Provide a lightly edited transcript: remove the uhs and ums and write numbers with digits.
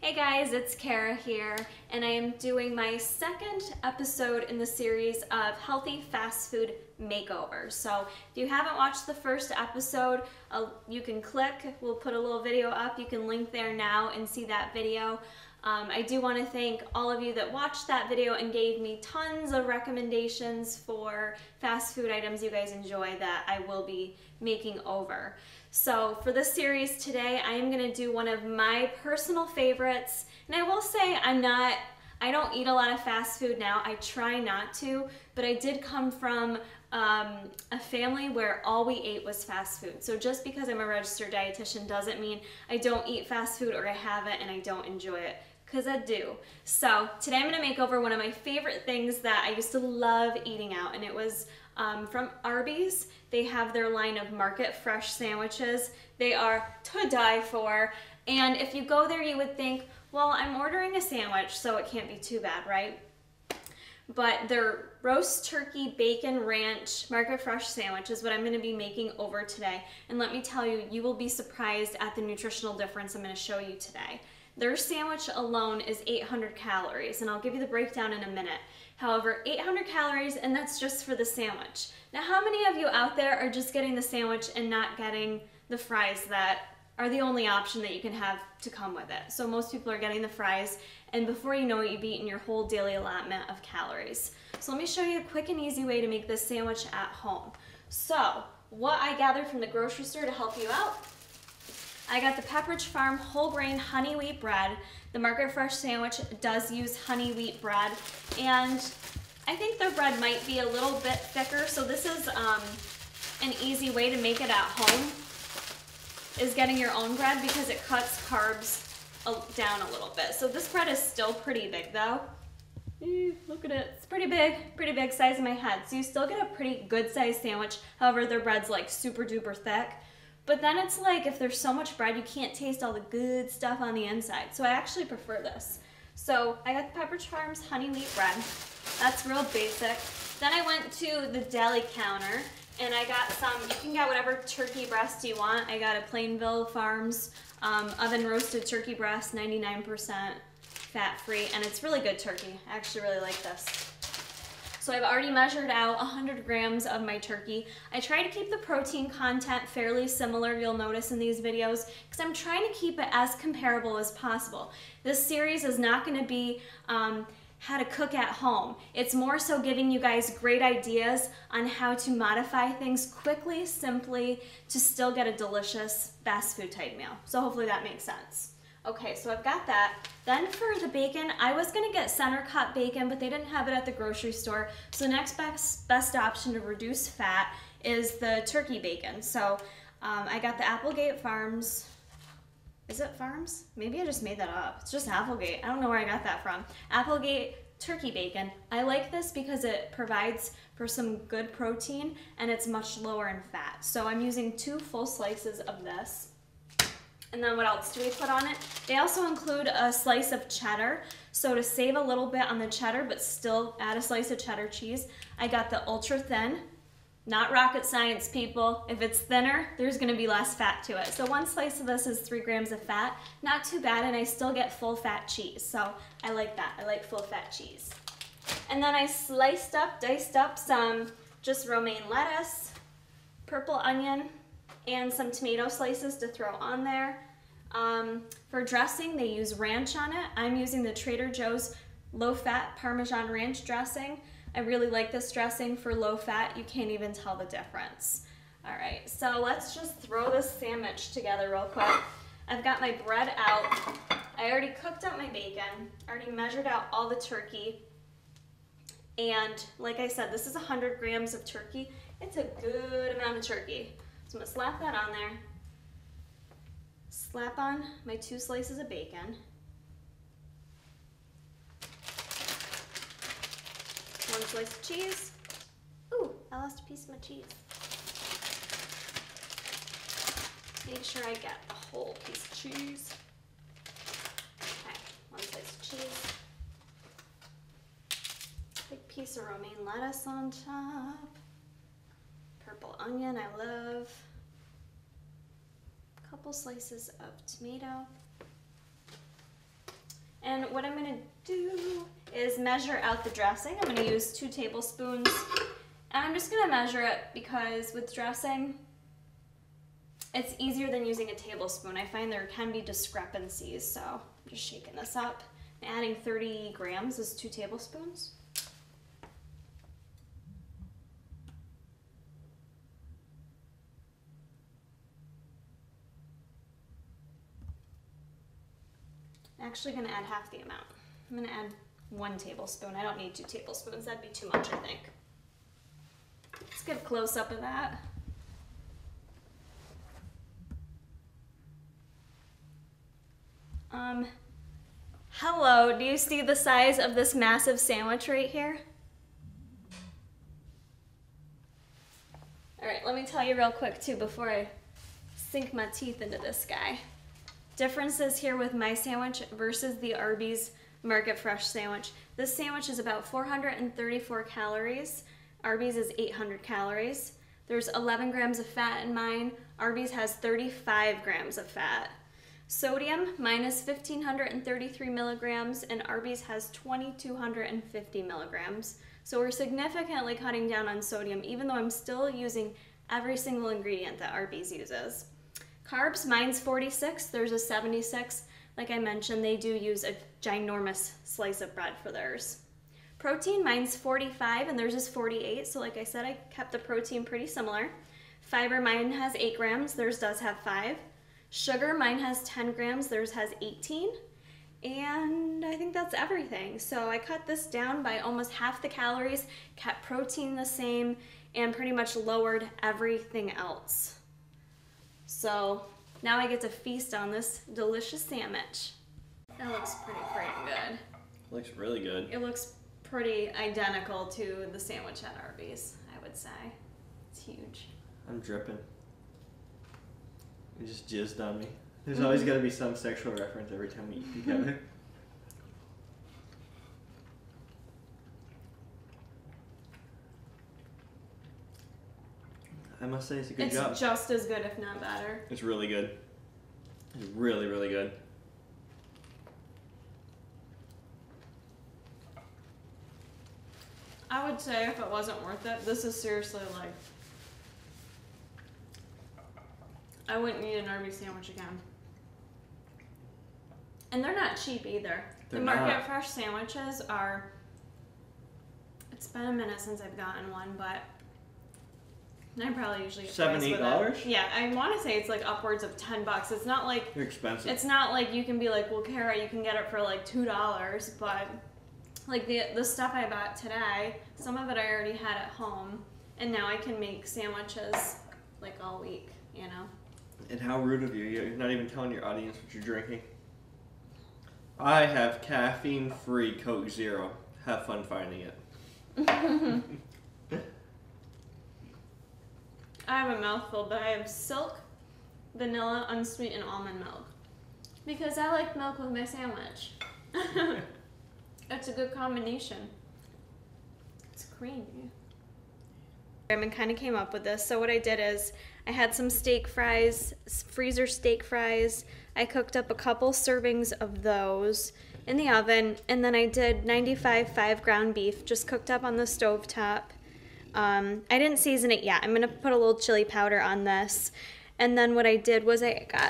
Hey guys, it's Kara here, and I am doing my second episode in the series of Healthy Fast Food Makeover. So if you haven't watched the first episode, you can click, we'll put a little video up, you can link there now and see that video. I do want to thank all of you that watched that video and gave me tons of recommendations for fast food items you guys enjoy that I will be making over. So for this series today, I am going to do one of my personal favorites, and I will say I don't eat a lot of fast food now. I try not to, but I did come from a family where all we ate was fast food. So just because I'm a registered dietitian doesn't mean I don't eat fast food or I haven't and I don't enjoy it, because I do. So today I'm going to make over one of my favorite things that I used to love eating out, and it was from Arby's. They have their line of market fresh sandwiches. They are to die for, and if you go there you would think, well, I'm ordering a sandwich so it can't be too bad, right? But their roast turkey bacon ranch market fresh sandwich is what I'm going to be making over today, and let me tell you, you will be surprised at the nutritional difference I'm going to show you today. Their sandwich alone is 800 calories, and I'll give you the breakdown in a minute. However, 800 calories, and that's just for the sandwich. Now, how many of you out there are just getting the sandwich and not getting the fries that are the only option that you can have to come with it? So most people are getting the fries, and before you know it, you've eaten your whole daily allotment of calories. So let me show you a quick and easy way to make this sandwich at home. So what I gathered from the grocery store to help you out: I got the Pepperidge Farm whole grain honey wheat bread. The Market Fresh sandwich does use honey wheat bread, and I think their bread might be a little bit thicker, so this is an easy way to make it at home, is getting your own bread, because it cuts carbs down a little bit. So this bread is still pretty big though. Look at it, it's pretty big size in my head. So you still get a pretty good sized sandwich. However, their bread's like super duper thick. But then it's like, if there's so much bread, you can't taste all the good stuff on the inside. So I actually prefer this. So I got the Pepperidge Farm's honey wheat bread. That's real basic. Then I went to the deli counter and I got some, you can get whatever turkey breast you want. I got a Plainville Farms oven roasted turkey breast, 99% fat free, and it's really good turkey. I actually really like this. So I've already measured out 100 grams of my turkey. I try to keep the protein content fairly similar, you'll notice in these videos, because I'm trying to keep it as comparable as possible. This series is not going to be how to cook at home. It's more so giving you guys great ideas on how to modify things quickly, simply, to still get a delicious fast food type meal. So hopefully that makes sense. Okay, so I've got that. Then for the bacon, I was gonna get center cut bacon, but they didn't have it at the grocery store. So the next best option to reduce fat is the turkey bacon. So I got the Applegate Farms. Is it Farms? Maybe I just made that up. It's just Applegate. I don't know where I got that from. Applegate turkey bacon. I like this because it provides for some good protein and it's much lower in fat. So I'm using 2 full slices of this. And then what else do we put on it? They also include a slice of cheddar. So to save a little bit on the cheddar, but still add a slice of cheddar cheese, I got the ultra thin. Not rocket science, people. If it's thinner, there's gonna be less fat to it. So 1 slice of this is 3 grams of fat. Not too bad, and I still get full fat cheese. So I like that, I like full fat cheese. And then I diced up some just romaine lettuce, purple onion, and some tomato slices to throw on there. For dressing, they use ranch on it. I'm using the Trader Joe's low-fat Parmesan ranch dressing. I really like this dressing for low-fat. You can't even tell the difference. All right, so let's just throw this sandwich together real quick. I've got my bread out. I already cooked up my bacon, already measured out all the turkey. And like I said, this is 100 grams of turkey. It's a good amount of turkey. So I'm gonna slap that on there. Slap on my 2 slices of bacon. 1 slice of cheese. Ooh, I lost a piece of my cheese. Make sure I get a whole piece of cheese. Okay, 1 slice of cheese. Big piece of romaine lettuce on top. Purple onion, I love. A couple slices of tomato. And what I'm gonna do is measure out the dressing. I'm gonna use 2 tablespoons. And I'm just gonna measure it because with dressing, it's easier than using a tablespoon. I find there can be discrepancies, so I'm just shaking this up. Adding 30 grams is 2 tablespoons. I'm actually gonna add half the amount. I'm gonna add 1 tablespoon. I don't need 2 tablespoons. That'd be too much, I think. Let's get a close-up of that. Hello, do you see the size of this massive sandwich right here? All right, let me tell you real quick too before I sink my teeth into this guy. Differences here with my sandwich versus the Arby's Market Fresh sandwich. This sandwich is about 434 calories. Arby's is 800 calories. There's 11 grams of fat in mine. Arby's has 35 grams of fat. Sodium, mine is 1,533 milligrams, and Arby's has 2,250 milligrams. So we're significantly cutting down on sodium, even though I'm still using every single ingredient that Arby's uses. Carbs, mine's 46, there's a 76. Like I mentioned, they do use a ginormous slice of bread for theirs. Protein, mine's 45 and theirs is 48. So like I said, I kept the protein pretty similar. Fiber, mine has 8 grams, theirs does have 5. Sugar, mine has 10 grams, theirs has 18. And I think that's everything. So I cut this down by almost half the calories, kept protein the same, and pretty much lowered everything else. So now I get to feast on this delicious sandwich. That looks pretty freaking good. Looks really good. It looks pretty identical to the sandwich at Arby's, I would say. It's huge. I'm dripping. You just jizzed on me. There's always got to be some sexual reference every time we eat together. I must say it's a good job. It's just as good, if not better. It's really good. It's really, really good. I would say if it wasn't worth it, this is seriously like, I wouldn't eat an Arby's sandwich again. And they're not cheap either. The Market Fresh sandwiches are, it's been a minute since I've gotten one, but I probably usually get $7, $8? Yeah, I want to say it's like upwards of $10. It's not like, they're expensive. It's not like you can be like, well, Kara, you can get it for like $2, but like the stuff I bought today, some of it I already had at home, and now I can make sandwiches like all week, you know? And how rude of you. You're not even telling your audience what you're drinking. I have caffeine-free Coke Zero. Have fun finding it. I have a mouthful, but I have silk, vanilla, unsweetened almond milk. Because I like milk with my sandwich. It's a good combination. It's creamy. I kind of came up with this. So what I did is I had some steak fries, freezer steak fries. I cooked up a couple servings of those in the oven, and then I did 95 ground beef, just cooked up on the stovetop. I didn't season it yet. I'm gonna put a little chili powder on this. And then what I did was I got